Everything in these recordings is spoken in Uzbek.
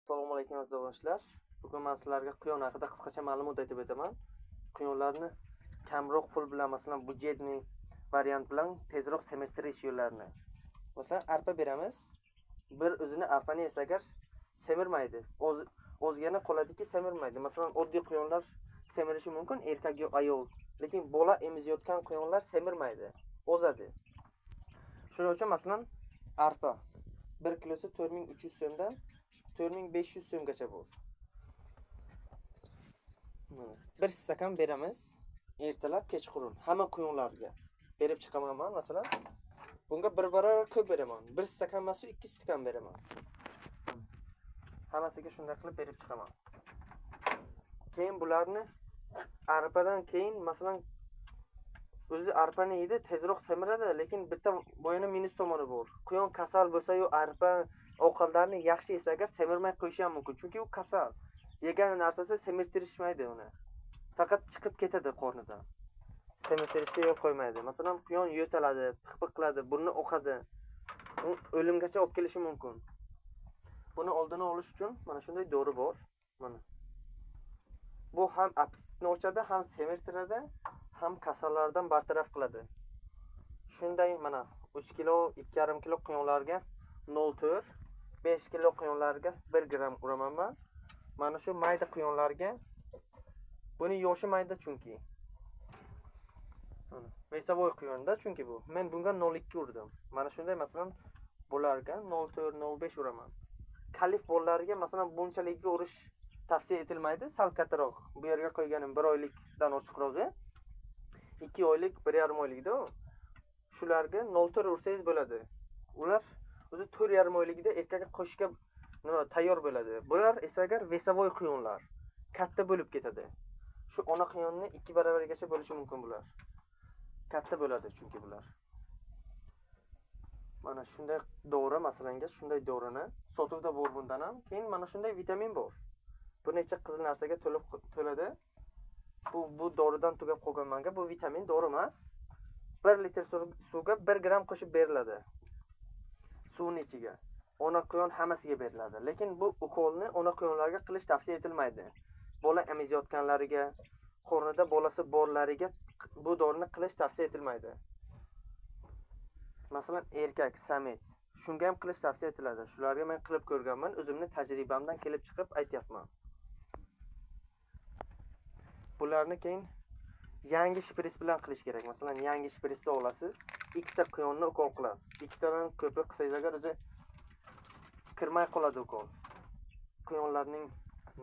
Assalomu alaykum aziz do'stlar. Bugun men sizlarga quyon haqida qisqacha ma'lumot aytib o'taman. Quyonlarni kamroq pul bilan, masalan, budjetli variant bilan tezroq semirtirish yo'llarini. Masalan, arpa beramiz. Bir o'zini arpani yesagar semirmaydi. O'zgani qoladiki semirmaydi. Masalan, oddiy quyonlar semirishi mumkin, erkak yo ayol. Lekin bola emizayotgan quyonlar semirmaydi, o'zadi. Shuning uchun masalan, arpa 1 kilosi 4300 so'mdan 4500 so'mgacha bor. Bir stakan beramiz. Ertalab kechqurun hamma quyonlarga berib chiqaman men. Masalan, bunga bir barobar ko'p beraman. 1 stakan emas, 2 stakan beraman. Hammasiga shunday qilib berib chiqaman. Keyin bularni arpadan keyin masalan o'zi arpani yeydi, tezroq semiradi, lekin bitta boyana minus tomoni bor. Quyon kasal bo'lsa yo arpa ovqatlarni yaxshi yesagar semirmay qo'yishi ham mumkin. Chunki u kasal. Yegan narsasi semirtirishmaydi uni. Faqat chiqib ketadi qornidan. Semirtirishga yo'l qo'ymaydi. Masalan, quyon yo'taladi, piq-piq qiladi, burni oqadi. U o'limgacha olib kelishi mumkin. Buni oldini olish uchun mana shunday dori bor. Mana. Bu ham apetitni ochadi, ham semirtiradi, ham kasallardan bartaraf qiladi. Shunday mana 3 kilo, 2,5 kilo quyonlarga 0,4, 5 kilo quyonlarga 1 gram uraman men. Mana shu mayda quyonlarga buni yoshi mayda chunki. Vesavoy quyonda chunki bu. Men bunga 0,2 urdim. Mana shunday masalan bularga 0,4, 0,5 uraman. Kalif bolalarga masalan bunchaligiga urish tavsiya etilmaydi, sal kattaroq. Bu yerga qo'yganim 1 oylikdan oshiqrog'i. 2 oylik, 1,5 oylikda shularga 0,4 ursangiz bo'ladi. Ular o'zi 4,5 oyligida erkakka qo'shishga tayyor bo'ladi. Bular esa agar vesavoy quyonlar katta bo'lib ketadi. Shu ona quyonni 2 baravargacha bo'lishi mumkin bular. Katta bo'ladi chunki bular. Mana shunday dori masalanga shunday dorini sotuvda bor bundan ham. Keyin mana shunday vitamin bor. Bu necha qizil narsaga to'ladi. Bu doridan tugab qolgan menga bu vitamin dori emas. 1 litr suvga 1 gram qo'shib beriladi. Suvning ichiga. Ona quyon hammasiga beriladi. Lekin bu ukolni ona quyonlarga qilish tavsiya etilmaydi. Bola emizayotganlariga, qornida bolasi borlariga bu dorini qilish tavsiya etilmaydi. Masalan, erkak, samiz shunga ham qilish tavsiya etiladi. Shularga men qilib ko'rganman, o'zimning tajribamdan kelib chiqib aytyapman. Bularni keyin yangi shpris bilan qilish kerak. Masalan, yangi shprisni olasiz, 2 ta quyonni ukol qilasiz. 2 tadan ko'pi qilsangiz agar o'zi kirmay qoladi ukol. Quyonlarning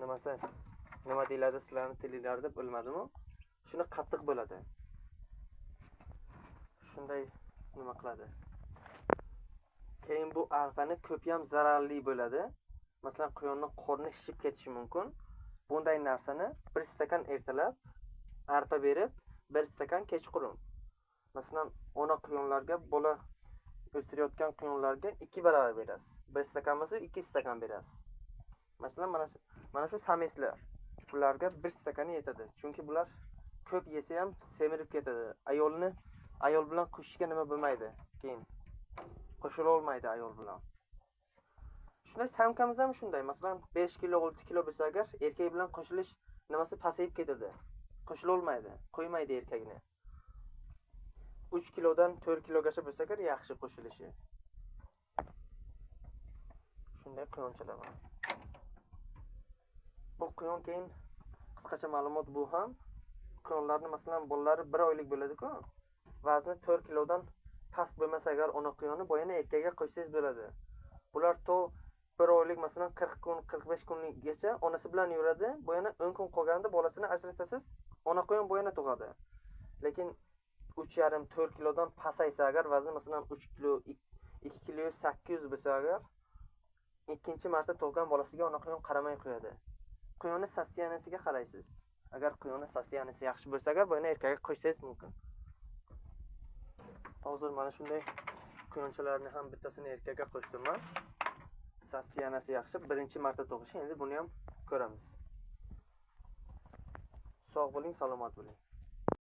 nima deyiladi sizlarning tilingizda bilmadim-ku. Shuni qattiq bo'ladi. Shunday nima qiladi. Keyin bu arpani ko'p ham zararli bo'ladi. Masalan, quyonning qorni shishib ketishi mumkin. Bunday narsani 1 stakan ertalab arpa berib, 1 stakan kechqurun. Masalan, ona quyonlarga, bola o'stirayotgan quyonlarga 2 baravar berasiz. 1 stakan bo'lsa 2 stakan berasiz. Masalan, mana shu samizlar. Bularga 1 stakani yetadi. Chunki bular ko'p yesa ham semirib ketadi. Ayol bilan qo'shishga nima bo'lmaydi. Keyin qo'shila olmaydi ayol bilan. Shunday samkamiz ham shunday. Masalan, 5 kilo, 6 kilo bo'lsa agar erkak bilan qo'shilish nimasi pasayib ketadi. Qo'shila olmaydi, qo'ymaydi erkakni. 3 kilodan 4 kilogacha bo'lsa agar yaxshi qo'shilishi. Shunday quyonchalar bor. Bu quyon keyin qisqacha ma'lumot bu ham quyonlarni masalan bolalari 1 oylik bo'ladi-ku. Vazni 4 kilodan past bo'lmasa agar ona quyonni boyana erkakka qo'shsangiz bo'ladi. Bular to 1 oylik masalan 40 kun, 45 kungacha onasi bilan yuradi. Boyana 10 kun qolganda bolasini ajratasiz, ona quyon boyana tug'adi. Lekin 3,5-4 kilodan pasaysa agar vazni masalan 3 kilo, 2 kilo 800 bo'lsa agar ikkinchi marta tug'gan bolasiga ona quyon qaramay qo'yadi. Quyonni sostiyanasiga qaraysiz. Agar quyonni sostiyanasi yaxshi bo'lsa agar boyana erkakka qo'shsangiz mumkin. Hozir mana shunday quyonchalarni ham bittasini erkakka qo'shdim men. Sostiyanasi yaxshi, birinchi marta tug'ishi. Endi buni ham ko'ramiz. Sog' bo'ling, salomat bo'ling.